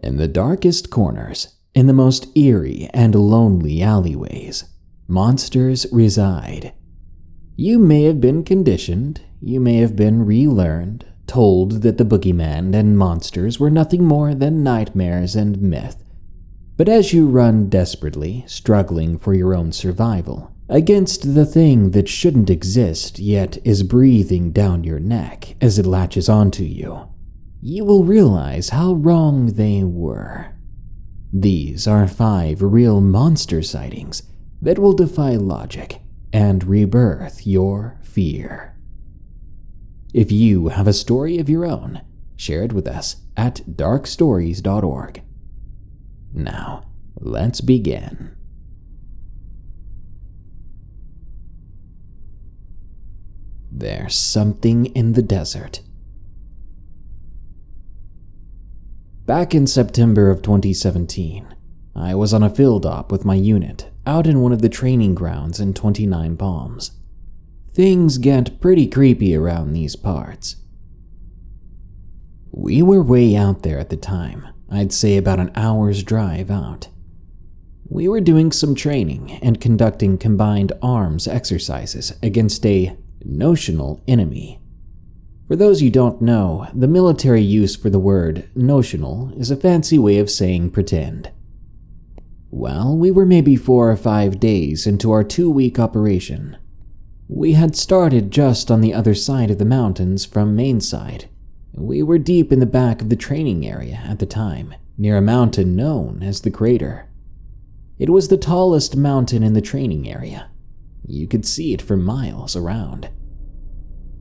In the darkest corners, in the most eerie and lonely alleyways, monsters reside. You may have been conditioned, you may have been relearned, told that the boogeyman and monsters were nothing more than nightmares and myth. But as you run desperately, struggling for your own survival, against the thing that shouldn't exist yet is breathing down your neck as it latches onto you, you will realize how wrong they were. These are 5 real monster sightings that will defy logic and rebirth your fear. If you have a story of your own, share it with us at darkstories.org. Now, let's begin. There's something in the desert. Back in September of 2017, I was on a field op with my unit out in one of the training grounds in 29 Palms. Things get pretty creepy around these parts. We were way out there at the time, I'd say about an hour's drive out. We were doing some training and conducting combined arms exercises against a notional enemy. For those you don't know, the military use for the word notional is a fancy way of saying pretend. Well, we were maybe 4 or 5 days into our 2-week operation. We had started just on the other side of the mountains from Mainside. We were deep in the back of the training area at the time, near a mountain known as the Crater. It was the tallest mountain in the training area. You could see it for miles around.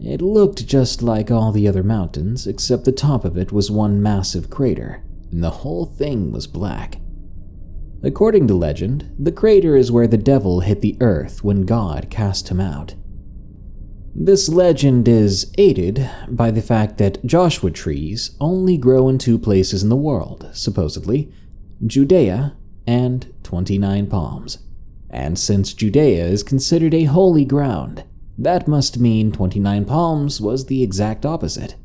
It looked just like all the other mountains, except the top of it was one massive crater, and the whole thing was black. According to legend, the crater is where the devil hit the earth when God cast him out. This legend is aided by the fact that Joshua trees only grow in 2 places in the world, supposedly, Judea and 29 Palms. And since Judea is considered a holy ground, that must mean 29 Palms was the exact opposite.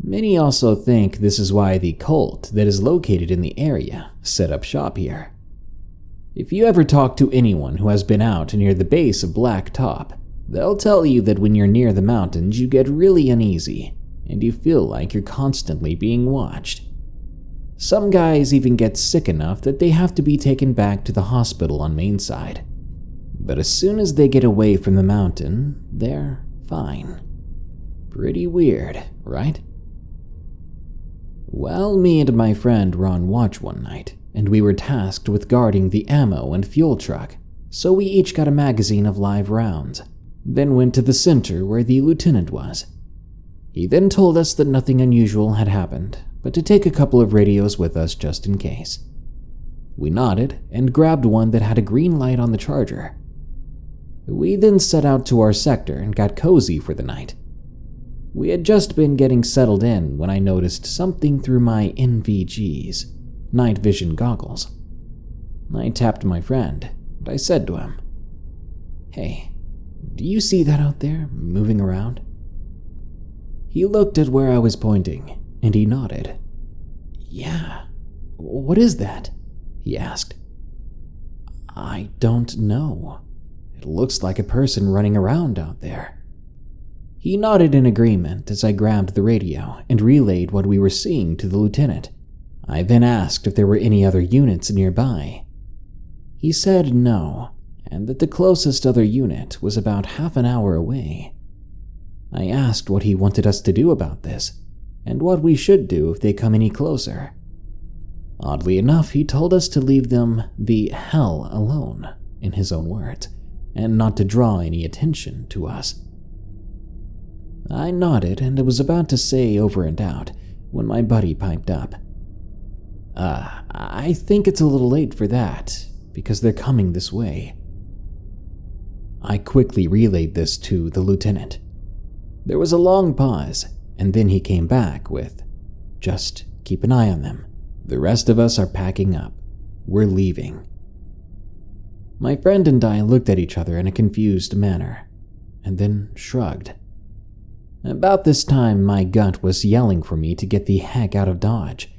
Many also think this is why the cult that is located in the area set up shop here. If you ever talk to anyone who has been out near the base of Black Top, they'll tell you that when you're near the mountains you get really uneasy, and you feel like you're constantly being watched. Some guys even get sick enough that they have to be taken back to the hospital on Mainside. But as soon as they get away from the mountain, they're fine. Pretty weird, right? Well, me and my friend were on watch one night, and we were tasked with guarding the ammo and fuel truck, so we each got a magazine of live rounds, then went to the center where the lieutenant was. He then told us that nothing unusual had happened, but to take a couple of radios with us just in case. We nodded and grabbed one that had a green light on the charger. We then set out to our sector and got cozy for the night. We had just been getting settled in when I noticed something through my NVGs, night vision goggles. I tapped my friend, and I said to him, "Hey, do you see that out there, moving around?" He looked at where I was pointing, and he nodded. "Yeah, what is that?" he asked. "I don't know. It looks like a person running around out there." He nodded in agreement as I grabbed the radio and relayed what we were seeing to the lieutenant. I then asked if there were any other units nearby. He said no, and that the closest other unit was about half an hour away. I asked what he wanted us to do about this, and what we should do if they come any closer. Oddly enough, he told us to leave them the hell alone, in his own words, and not to draw any attention to us. I nodded and was about to say over and out when my buddy piped up. I think it's a little late for that, because they're coming this way." I quickly relayed this to the lieutenant. There was a long pause, and then he came back with, "Just keep an eye on them. The rest of us are packing up. We're leaving." My friend and I looked at each other in a confused manner, and then shrugged. About this time, my gut was yelling for me to get the heck out of Dodge,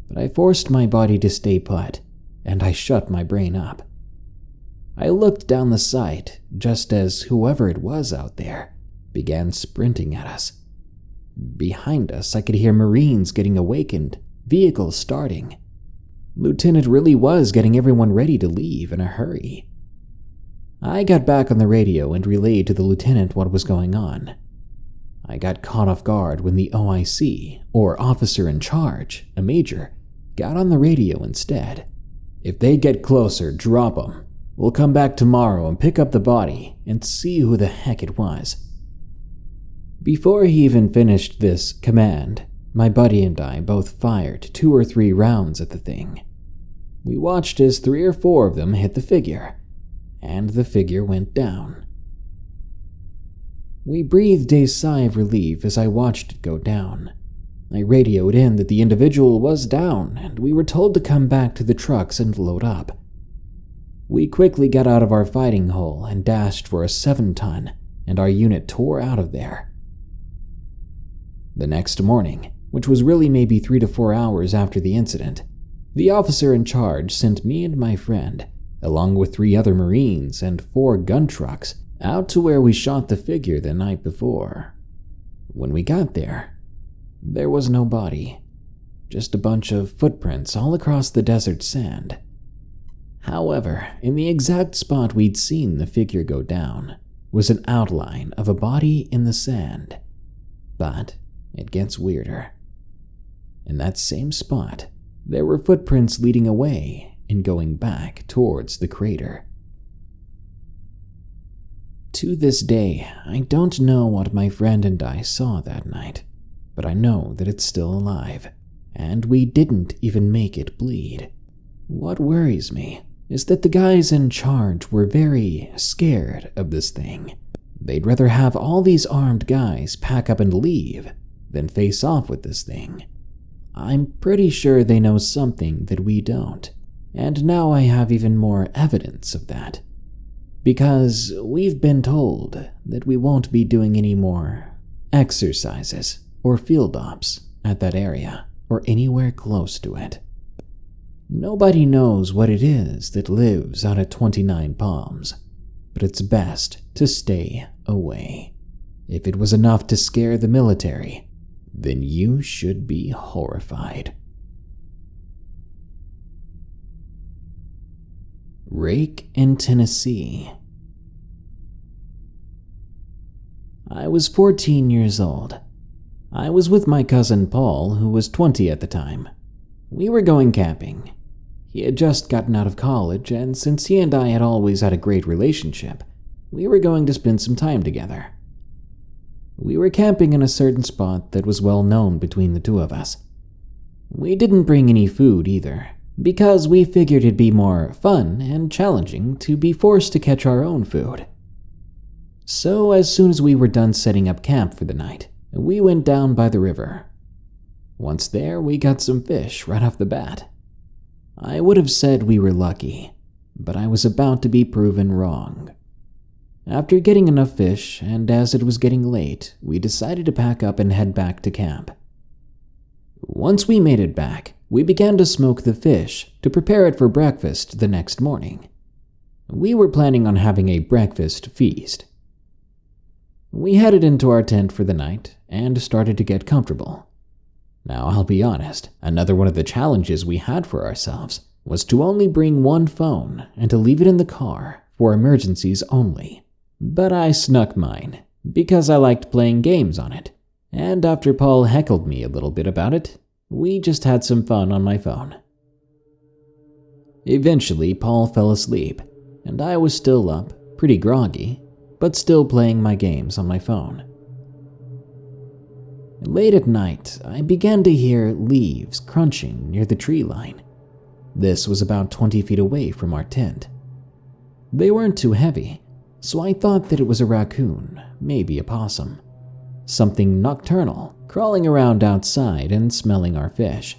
but I forced my body to stay put, and I shut my brain up. I looked down the sight just as whoever it was out there began sprinting at us. Behind us, I could hear Marines getting awakened, vehicles starting. Lieutenant really was getting everyone ready to leave in a hurry. I got back on the radio and relayed to the lieutenant what was going on. I got caught off guard when the OIC, or officer in charge, a major, got on the radio instead. "If they get closer, drop them. We'll come back tomorrow and pick up the body and see who the heck it was." Before he even finished this command, my buddy and I both fired 2 or 3 rounds at the thing. We watched as 3 or 4 of them hit the figure, and the figure went down. We breathed a sigh of relief as I watched it go down. I radioed in that the individual was down, and we were told to come back to the trucks and load up. We quickly got out of our fighting hole and dashed for a 7-ton, and our unit tore out of there. The next morning, which was really maybe 3 to 4 hours after the incident, the officer in charge sent me and my friend, along with 3 other Marines and 4 gun trucks, out to where we shot the figure the night before. When we got there was no body, just a bunch of footprints all across the desert sand. However, in the exact spot we'd seen the figure go down was an outline of a body in the sand. But it gets weirder. In that same spot, there were footprints leading away and going back towards the crater. To this day, I don't know what my friend and I saw that night, but I know that it's still alive, and we didn't even make it bleed. What worries me is that the guys in charge were very scared of this thing. They'd rather have all these armed guys pack up and leave than face off with this thing. I'm pretty sure they know something that we don't, and now I have even more evidence of that. Because we've been told that we won't be doing any more exercises or field ops at that area or anywhere close to it. Nobody knows what it is that lives out at 29 Palms, but it's best to stay away. If it was enough to scare the military, then you should be horrified. Rake in Tennessee. I was 14 years old. I was with my cousin Paul, who was 20 at the time. We were going camping. He had just gotten out of college, and since he and I had always had a great relationship, we were going to spend some time together. We were camping in a certain spot that was well known between the 2 of us. We didn't bring any food either, because we figured it'd be more fun and challenging to be forced to catch our own food. So as soon as we were done setting up camp for the night, we went down by the river. Once there, we got some fish right off the bat. I would have said we were lucky, but I was about to be proven wrong. After getting enough fish, and as it was getting late, we decided to pack up and head back to camp. Once we made it back, we began to smoke the fish to prepare it for breakfast the next morning. We were planning on having a breakfast feast. We headed into our tent for the night and started to get comfortable. Now, I'll be honest, another one of the challenges we had for ourselves was to only bring 1 phone and to leave it in the car for emergencies only. But I snuck mine, because I liked playing games on it, and after Paul heckled me a little bit about it, we just had some fun on my phone. Eventually, Paul fell asleep, and I was still up, pretty groggy, but still playing my games on my phone. Late at night, I began to hear leaves crunching near the tree line. This was about 20 feet away from our tent. They weren't too heavy, so I thought that it was a raccoon, maybe a possum. Something nocturnal, crawling around outside and smelling our fish.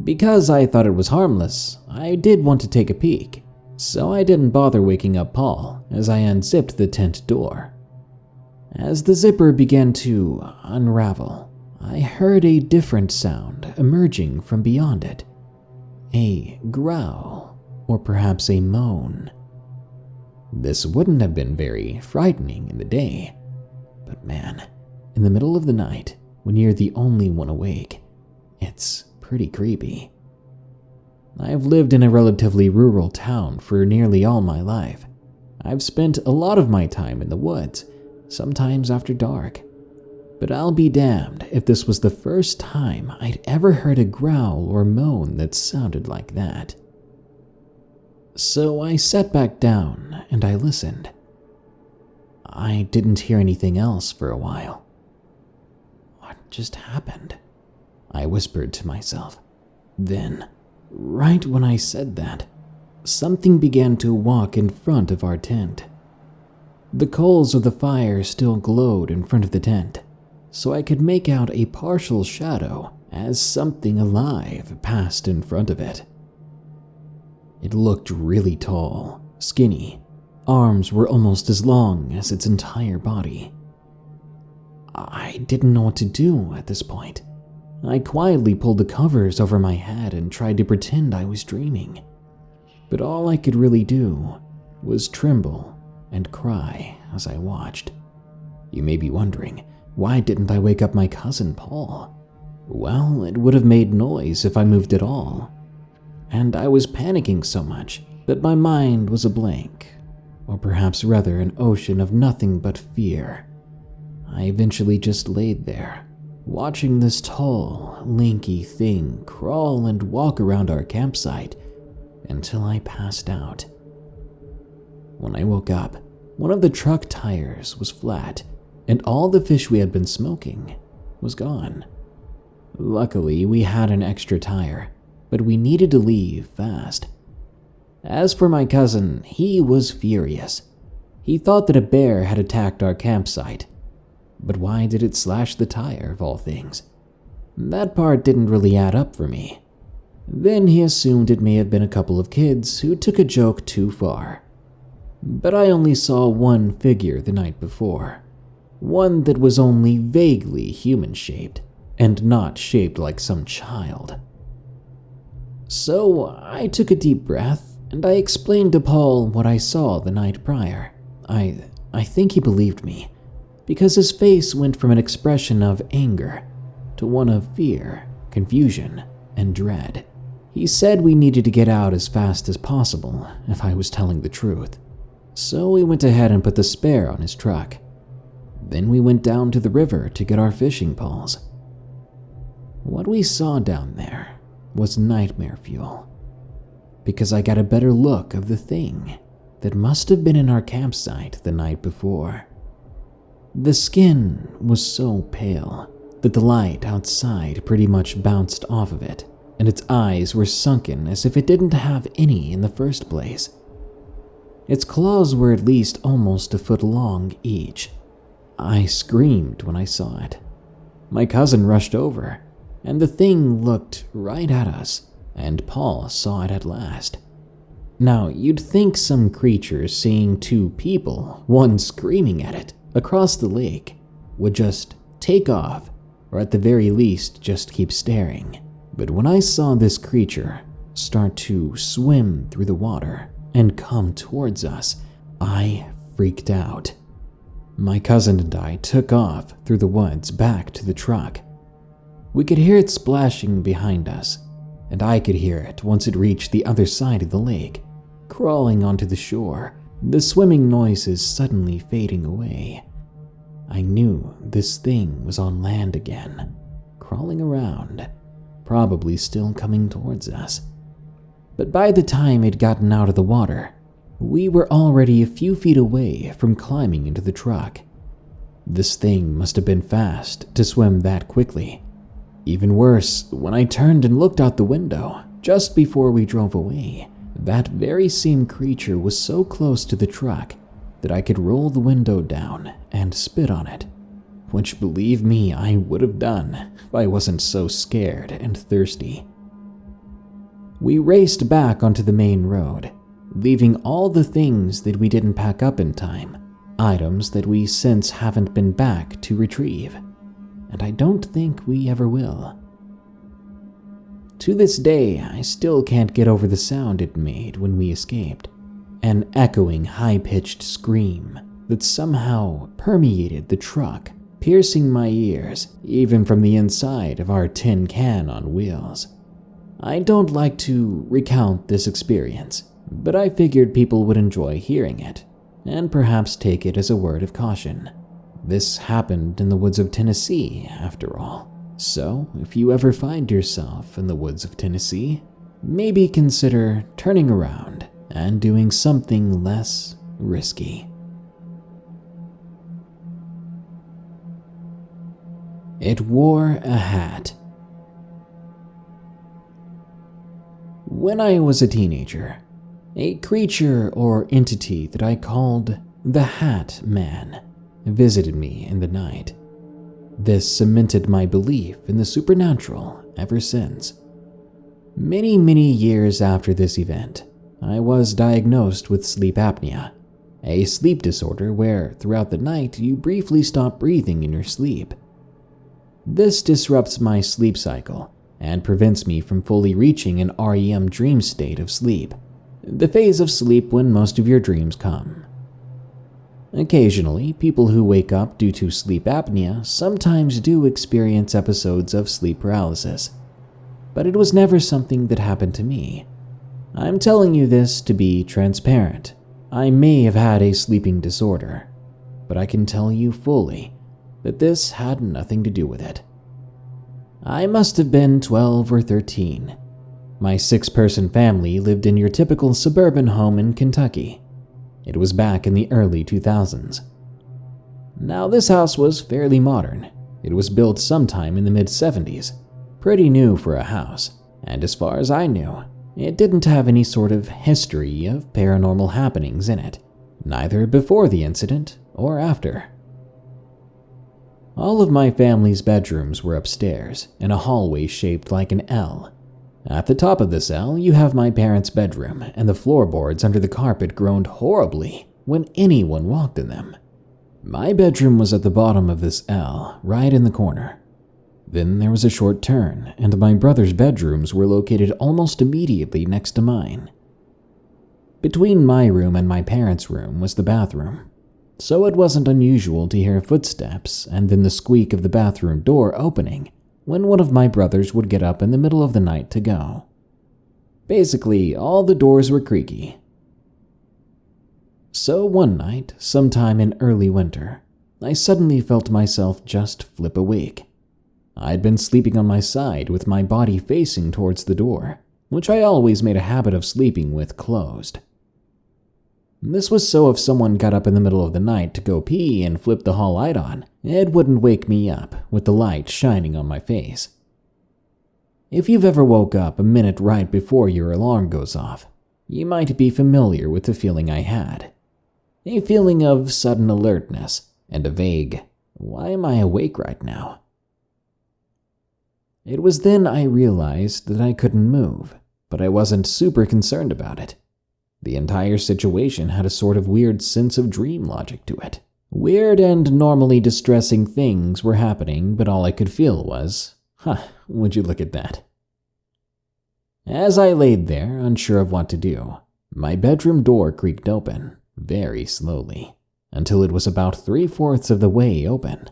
Because I thought it was harmless, I did want to take a peek, so I didn't bother waking up Paul as I unzipped the tent door. As the zipper began to unravel, I heard a different sound emerging from beyond it. a growl, or perhaps a moan. This wouldn't have been very frightening in the day, but man, in the middle of the night, when you're the only one awake, it's pretty creepy. I've lived in a relatively rural town for nearly all my life. I've spent a lot of my time in the woods, sometimes after dark. But I'll be damned if this was the first time I'd ever heard a growl or moan that sounded like that. So I sat back down and I listened. I didn't hear anything else for a while. What just happened? I whispered to myself. Then, right when I said that, something began to walk in front of our tent. The coals of the fire still glowed in front of the tent, so I could make out a partial shadow as something alive passed in front of it. It looked really tall, skinny. Arms were almost as long as its entire body. I didn't know what to do at this point. I quietly pulled the covers over my head and tried to pretend I was dreaming. But all I could really do was tremble and cry as I watched. You may be wondering, why didn't I wake up my cousin Paul? Well, it would have made noise if I moved at all. And I was panicking so much that my mind was a blank, or perhaps rather an ocean of nothing but fear. I eventually just laid there, watching this tall, lanky thing crawl and walk around our campsite until I passed out. When I woke up, one of the truck tires was flat, and all the fish we had been smoking was gone. Luckily, we had an extra tire, but we needed to leave fast. As for my cousin, he was furious. He thought that a bear had attacked our campsite. But why did it slash the tire, of all things? That part didn't really add up for me. Then he assumed it may have been a couple of kids who took a joke too far. But I only saw one figure the night before. One that was only vaguely human-shaped, and not shaped like some child. So I took a deep breath, and I explained to Paul what I saw the night prior. I think he believed me, because his face went from an expression of anger to one of fear, confusion, and dread. He said we needed to get out as fast as possible if I was telling the truth. So we went ahead and put the spare on his truck. Then we went down to the river to get our fishing poles. What we saw down there was nightmare fuel, because I got a better look of the thing that must have been in our campsite the night before. The skin was so pale that the light outside pretty much bounced off of it, and its eyes were sunken as if it didn't have any in the first place. Its claws were at least almost a foot long each. I screamed when I saw it. My cousin rushed over, and the thing looked right at us, and Paul saw it at last. Now, you'd think some creature seeing two people, one screaming at it, across the lake, would just take off, or at the very least just keep staring. But when I saw this creature start to swim through the water and come towards us, I freaked out. My cousin and I took off through the woods back to the truck. We could hear it splashing behind us, and I could hear it once it reached the other side of the lake, crawling onto the shore, the swimming noises suddenly fading away. I knew this thing was on land again, crawling around, probably still coming towards us. But by the time it gotten out of the water, we were already a few feet away from climbing into the truck. This thing must have been fast to swim that quickly. Even worse, when I turned and looked out the window, just before we drove away, that very same creature was so close to the truck that I could roll the window down and spit on it, which, believe me, I would have done if I wasn't so scared and thirsty. We raced back onto the main road, leaving all the things that we didn't pack up in time, items that we since haven't been back to retrieve, and I don't think we ever will. To this day, I still can't get over the sound it made when we escaped. An echoing, high-pitched scream that somehow permeated the truck, piercing my ears even from the inside of our tin can on wheels. I don't like to recount this experience, but I figured people would enjoy hearing it, and perhaps take it as a word of caution. This happened in the woods of Tennessee, after all. So, if you ever find yourself in the woods of Tennessee, maybe consider turning around and doing something less risky. It wore a hat. When I was a teenager, a creature or entity that I called the Hat Man visited me in the night. This cemented my belief in the supernatural ever since. Many years after this event, I was diagnosed with sleep apnea, a sleep disorder where throughout the night you briefly stop breathing in your sleep. This disrupts my sleep cycle and prevents me from fully reaching an REM dream state of sleep, the phase of sleep when most of your dreams come. Occasionally, people who wake up due to sleep apnea sometimes do experience episodes of sleep paralysis, but it was never something that happened to me. I'm telling you this to be transparent. I may have had a sleeping disorder, but I can tell you fully that this had nothing to do with it. I must have been 12 or 13. My 6-person family lived in your typical suburban home in Kentucky. It was back in the early 2000s. Now, this house was fairly modern. It was built sometime in the mid-70s, pretty new for a house, and as far as I knew, it didn't have any sort of history of paranormal happenings in it, neither before the incident or after. All of my family's bedrooms were upstairs, in a hallway shaped like an L. At the top of this L, you have my parents' bedroom, and the floorboards under the carpet groaned horribly when anyone walked in them. My bedroom was at the bottom of this L, right in the corner. Then there was a short turn, and my brother's bedrooms were located almost immediately next to mine. Between my room and my parents' room was the bathroom, so it wasn't unusual to hear footsteps and then the squeak of the bathroom door opening when one of my brothers would get up in the middle of the night to go. Basically, all the doors were creaky. So one night, sometime in early winter, I suddenly felt myself just flip awake. I'd been sleeping on my side with my body facing towards the door, which I always made a habit of sleeping with closed. This was so if someone got up in the middle of the night to go pee and flip the hall light on, it wouldn't wake me up with the light shining on my face. If you've ever woke up a minute right before your alarm goes off, you might be familiar with the feeling I had. A feeling of sudden alertness and a vague, why am I awake right now? It was then I realized that I couldn't move, but I wasn't super concerned about it. The entire situation had a sort of weird sense of dream logic to it. Weird and normally distressing things were happening, but all I could feel was, would you look at that? As I laid there, unsure of what to do, my bedroom door creaked open, very slowly, until it was about 3/4 of the way open.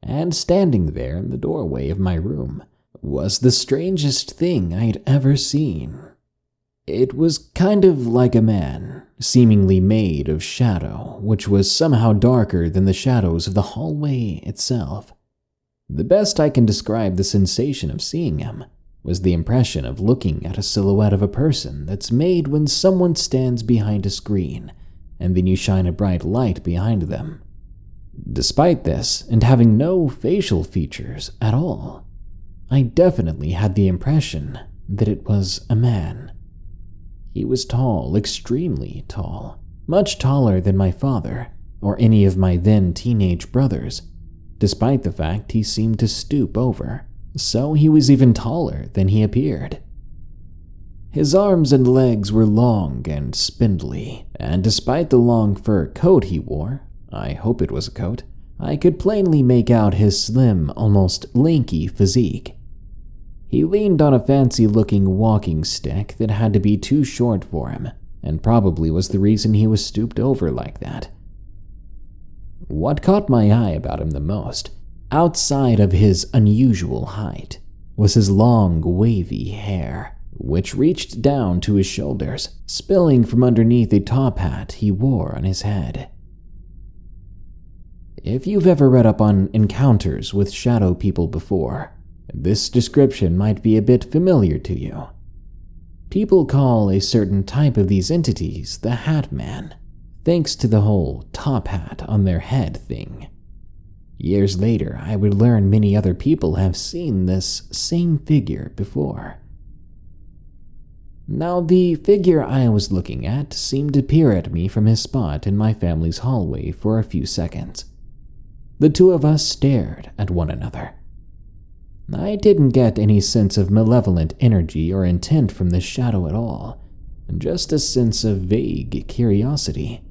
And standing there in the doorway of my room was the strangest thing I'd ever seen. It was kind of like a man, seemingly made of shadow, which was somehow darker than the shadows of the hallway itself. The best I can describe the sensation of seeing him was the impression of looking at a silhouette of a person that's made when someone stands behind a screen, and then you shine a bright light behind them. Despite this, and having no facial features at all, I definitely had the impression that it was a man. He was tall, extremely tall, much taller than my father or any of my then teenage brothers, despite the fact he seemed to stoop over, so he was even taller than he appeared. His arms and legs were long and spindly, and despite the long fur coat he wore, I hope it was a coat, I could plainly make out his slim, almost lanky physique. He leaned on a fancy-looking walking stick that had to be too short for him, and probably was the reason he was stooped over like that. What caught my eye about him the most, outside of his unusual height, was his long, wavy hair, which reached down to his shoulders, spilling from underneath a top hat he wore on his head. If you've ever read up on encounters with shadow people before, this description might be a bit familiar to you. People call a certain type of these entities the Hat Man, thanks to the whole top hat on their head thing. Years later, I would learn many other people have seen this same figure before. Now, the figure I was looking at seemed to peer at me from his spot in my family's hallway for a few seconds. The two of us stared at one another. I didn't get any sense of malevolent energy or intent from this shadow at all, just a sense of vague curiosity.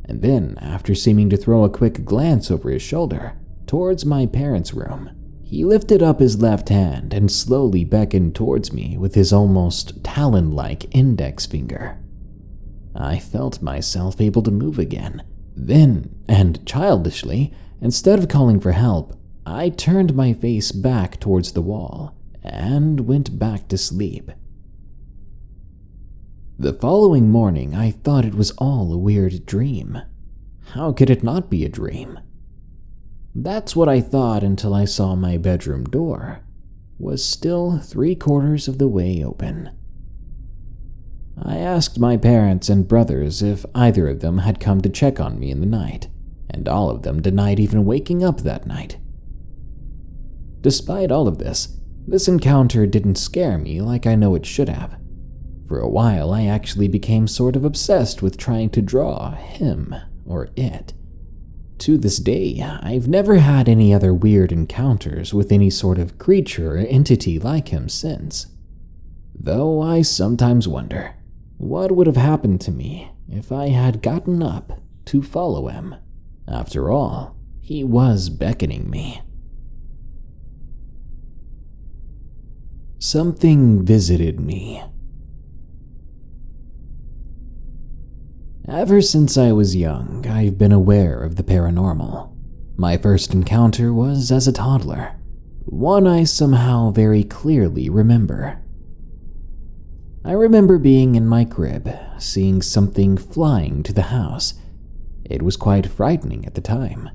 And then, after seeming to throw a quick glance over his shoulder towards my parents' room, he lifted up his left hand and slowly beckoned towards me with his almost talon-like index finger. I felt myself able to move again. Then, and childishly, instead of calling for help, I turned my face back towards the wall and went back to sleep. The following morning, I thought it was all a weird dream. How could it not be a dream? That's what I thought until I saw my bedroom door was still 3/4 of the way open. I asked my parents and brothers if either of them had come to check on me in the night, and all of them denied even waking up that night. Despite all of this encounter didn't scare me like I know it should have. For a while, I actually became sort of obsessed with trying to draw him or it. To this day, I've never had any other weird encounters with any sort of creature or entity like him since. Though I sometimes wonder, what would have happened to me if I had gotten up to follow him? After all, he was beckoning me. Something visited me. Ever since I was young, I've been aware of the paranormal. My first encounter was as a toddler, one I somehow very clearly remember. I remember being in my crib, seeing something flying to the house. It was quite frightening at the time.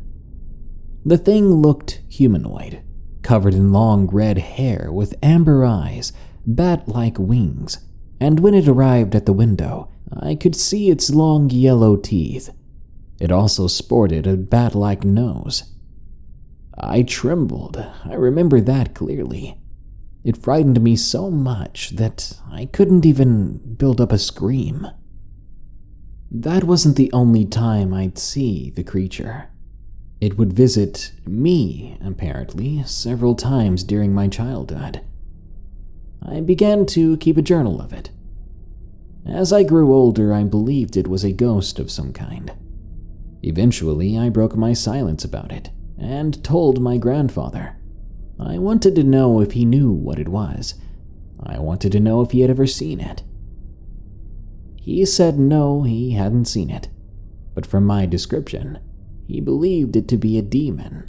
The thing looked humanoid, covered in long red hair with amber eyes, bat-like wings, and when it arrived at the window, I could see its long yellow teeth. It also sported a bat-like nose. I trembled. I remember that clearly. It frightened me so much that I couldn't even build up a scream. That wasn't the only time I'd see the creature. It would visit me, apparently, several times during my childhood. I began to keep a journal of it. As I grew older, I believed it was a ghost of some kind. Eventually, I broke my silence about it and told my grandfather. I wanted to know if he knew what it was. I wanted to know if he had ever seen it. He said no, he hadn't seen it, but from my description, he believed it to be a demon.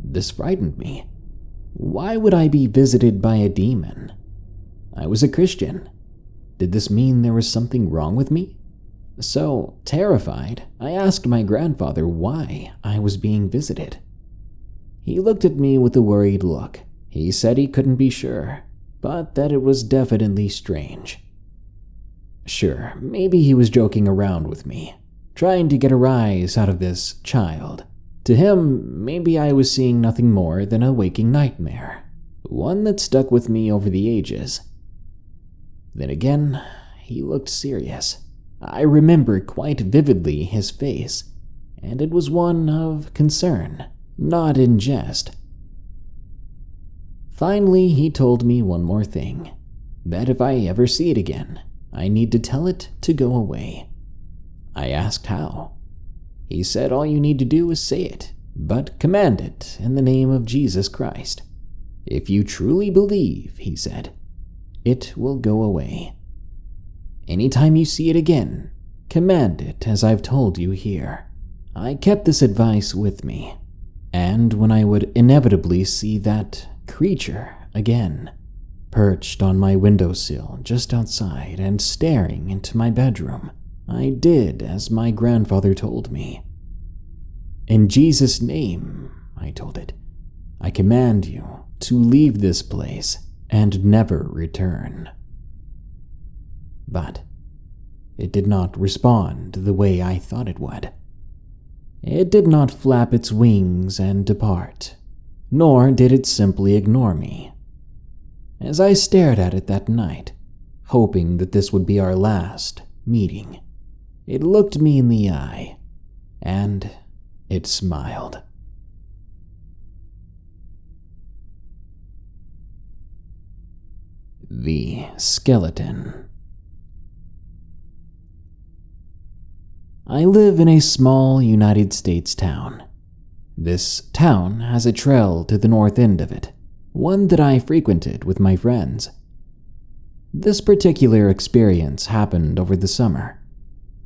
This frightened me. Why would I be visited by a demon? I was a Christian. Did this mean there was something wrong with me? So, terrified, I asked my grandfather why I was being visited. He looked at me with a worried look. He said he couldn't be sure, but that it was definitely strange. Sure, maybe he was joking around with me, trying to get a rise out of this child. To him, maybe I was seeing nothing more than a waking nightmare, one that stuck with me over the ages. Then again, he looked serious. I remember quite vividly his face, and it was one of concern, not in jest. Finally, he told me one more thing, that if I ever see it again, I need to tell it to go away. I asked how. He said all you need to do is say it, but command it in the name of Jesus Christ. If you truly believe, he said, it will go away. Anytime you see it again, command it as I've told you here. I kept this advice with me, and when I would inevitably see that creature again, perched on my windowsill just outside and staring into my bedroom, I did as my grandfather told me. In Jesus' name, I told it, I command you to leave this place and never return. But it did not respond the way I thought it would. It did not flap its wings and depart, nor did it simply ignore me. As I stared at it that night, hoping that this would be our last meeting, it looked me in the eye, and it smiled. The skeleton. I live in a small United States town. This town has a trail to the north end of it, one that I frequented with my friends. This particular experience happened over the summer.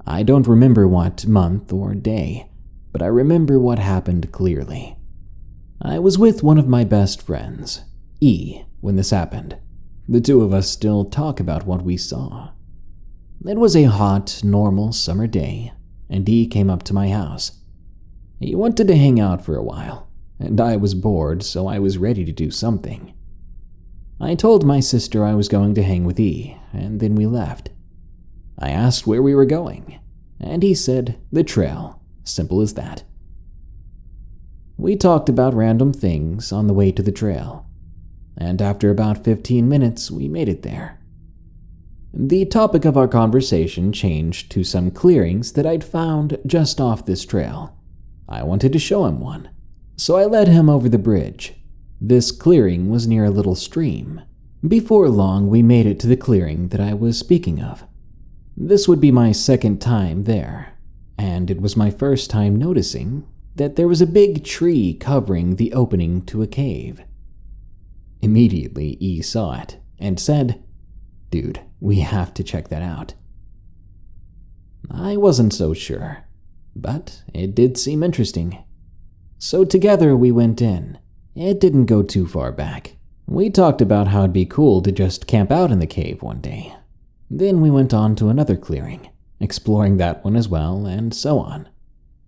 I don't remember what month or day, but I remember what happened clearly. I was with one of my best friends, E, when this happened. The two of us still talk about what we saw. It was a hot, normal summer day, and E came up to my house. He wanted to hang out for a while, and I was bored, so I was ready to do something. I told my sister I was going to hang with E, and then we left. I asked where we were going, and he said the trail, simple as that. We talked about random things on the way to the trail, and after about 15 minutes we made it there. The topic of our conversation changed to some clearings that I'd found just off this trail. I wanted to show him one, so I led him over the bridge. This clearing was near a little stream. Before long, we made it to the clearing that I was speaking of. This would be my second time there, and it was my first time noticing that there was a big tree covering the opening to a cave. Immediately, E saw it and said, "Dude, we have to check that out." I wasn't so sure, but it did seem interesting. So together we went in. It didn't go too far back. We talked about how it'd be cool to just camp out in the cave one day. Then we went on to another clearing, exploring that one as well, and so on.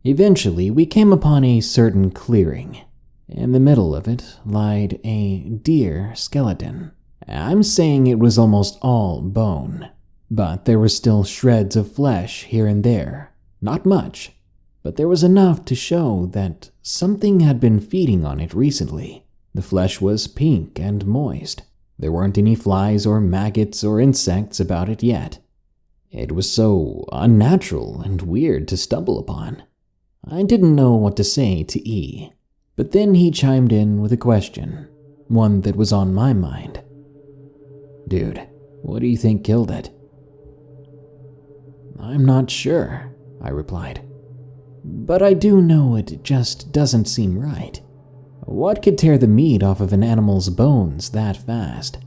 Eventually, we came upon a certain clearing. In the middle of it lied a deer skeleton. I'm saying it was almost all bone, but there were still shreds of flesh here and there. Not much, but there was enough to show that something had been feeding on it recently. The flesh was pink and moist. There weren't any flies or maggots or insects about it yet. It was so unnatural and weird to stumble upon. I didn't know what to say to E, but then he chimed in with a question, one that was on my mind. "Dude, what do you think killed it?" "I'm not sure," I replied. "But I do know it just doesn't seem right. What could tear the meat off of an animal's bones that fast?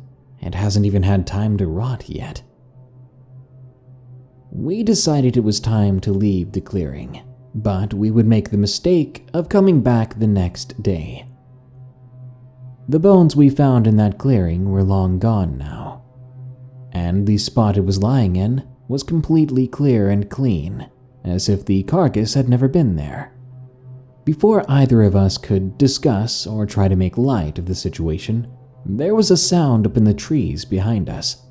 It hasn't even had time to rot yet." We decided it was time to leave the clearing, but we would make the mistake of coming back the next day. The bones we found in that clearing were long gone now, and the spot it was lying in was completely clear and clean, as if the carcass had never been there. Before either of us could discuss or try to make light of the situation, there was a sound up in the trees behind us.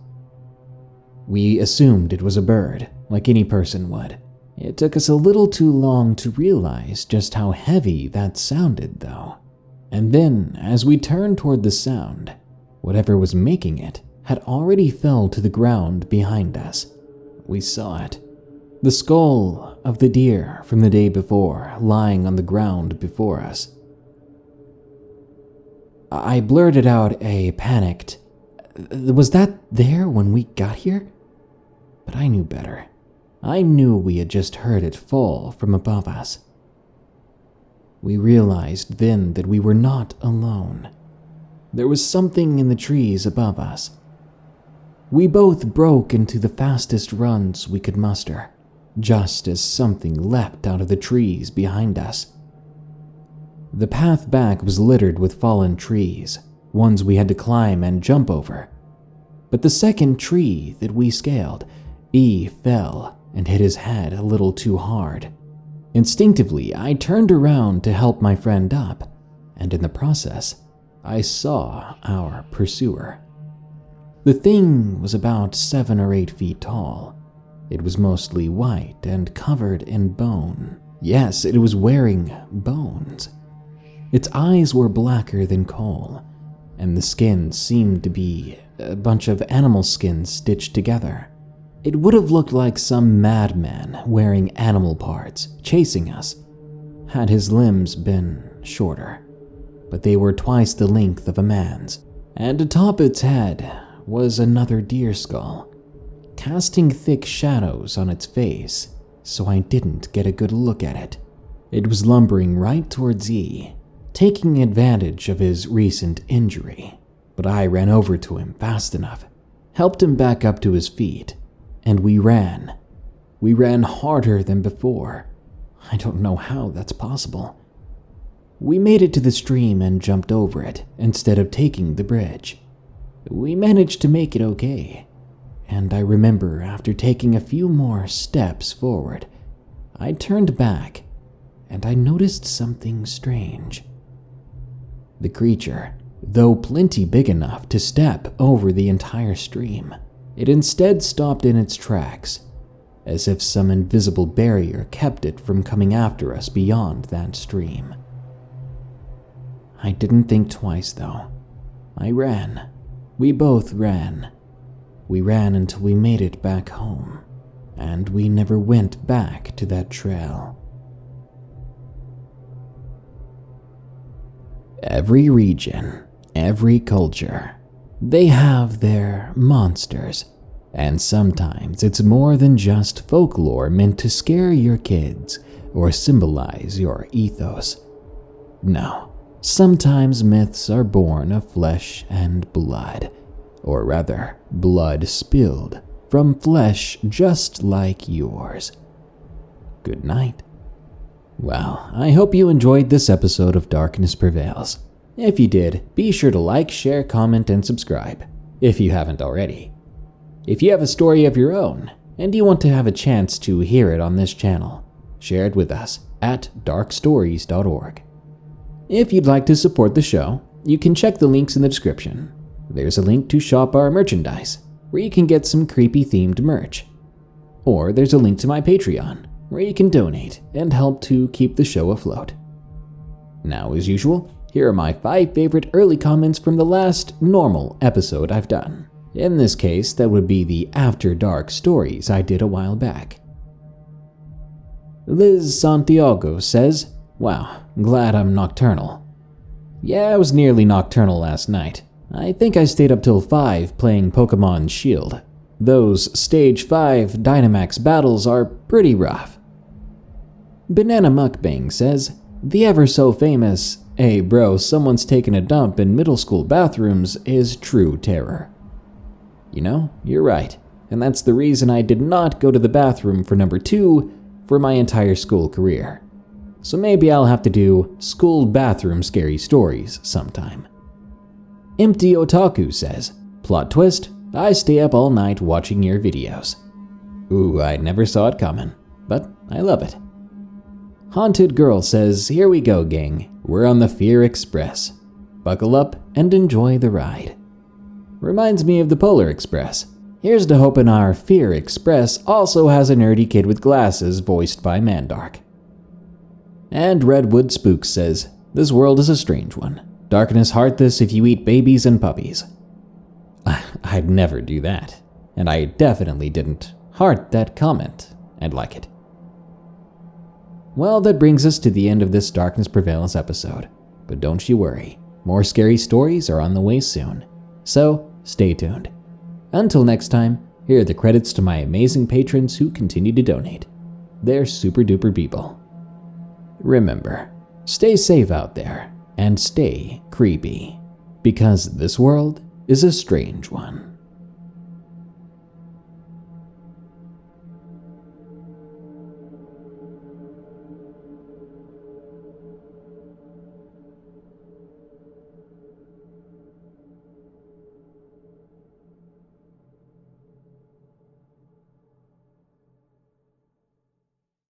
We assumed it was a bird, like any person would. It took us a little too long to realize just how heavy that sounded, though. And then, as we turned toward the sound, whatever was making it had already fell to the ground behind us. We saw it. The skull of the deer from the day before lying on the ground before us. I blurted out a panicked, "Was that there when we got here?" But I knew better. I knew we had just heard it fall from above us. We realized then that we were not alone. There was something in the trees above us. We both broke into the fastest runs we could muster, just as something leapt out of the trees behind us. The path back was littered with fallen trees, ones we had to climb and jump over. But the second tree that we scaled, E fell and hit his head a little too hard. Instinctively, I turned around to help my friend up, and in the process, I saw our pursuer. The thing was about 7 or 8 feet tall. It was mostly white and covered in bone. Yes, it was wearing bones. Its eyes were blacker than coal, and the skin seemed to be a bunch of animal skins stitched together. It would have looked like some madman wearing animal parts chasing us, had his limbs been shorter, but they were twice the length of a man's, and atop its head was another deer skull, casting thick shadows on its face, so I didn't get a good look at it. It was lumbering right towards E, taking advantage of his recent injury, but I ran over to him fast enough, helped him back up to his feet, and we ran. We ran harder than before. I don't know how that's possible. We made it to the stream and jumped over it instead of taking the bridge. We managed to make it okay, and I remember after taking a few more steps forward, I turned back and I noticed something strange. The creature, though plenty big enough to step over the entire stream, it instead stopped in its tracks, as if some invisible barrier kept it from coming after us beyond that stream. I didn't think twice, though. I ran. We both ran. We ran until we made it back home, and we never went back to that trail. Every region, every culture, they have their monsters, and sometimes it's more than just folklore meant to scare your kids or symbolize your ethos. No, sometimes myths are born of flesh and blood, or rather, blood spilled from flesh just like yours. Good night. Well, I hope you enjoyed this episode of Darkness Prevails. If you did, be sure to like, share, comment, and subscribe, if you haven't already. If you have a story of your own, and you want to have a chance to hear it on this channel, share it with us at darkstories.org. If you'd like to support the show, you can check the links in the description. There's a link to shop our merchandise, where you can get some creepy themed merch. Or there's a link to my Patreon, where you can donate and help to keep the show afloat. Now, as usual, here are my 5 favorite early comments from the last normal episode I've done. In this case, that would be the After Dark stories I did a while back. Liz Santiago says, "Wow, glad I'm nocturnal." Yeah, I was nearly nocturnal last night. I think I stayed up till 5 playing Pokemon Shield. Those Stage 5 Dynamax battles are pretty rough. Banana Mukbang says, "The ever so famous, 'Hey bro, someone's taken a dump in middle school bathrooms' is true terror." You know, you're right, and that's the reason I did not go to the bathroom for number 2 for my entire school career. So maybe I'll have to do school bathroom scary stories sometime. Empty Otaku says, "Plot twist, I stay up all night watching your videos." Ooh, I never saw it coming, but I love it. Haunted Girl says, "Here we go, gang. We're on the Fear Express. Buckle up and enjoy the ride." Reminds me of the Polar Express. Here's to hoping our Fear Express also has a nerdy kid with glasses voiced by Mandark. And Redwood Spook says, "This world is a strange one. Darkness heart this if you eat babies and puppies." I'd never do that, and I definitely didn't heart that comment and like it. Well, that brings us to the end of this Darkness Prevails episode, but don't you worry, more scary stories are on the way soon, so stay tuned. Until next time, here are the credits to my amazing patrons who continue to donate. They're super duper people. Remember, stay safe out there and stay creepy. because this world is a strange one.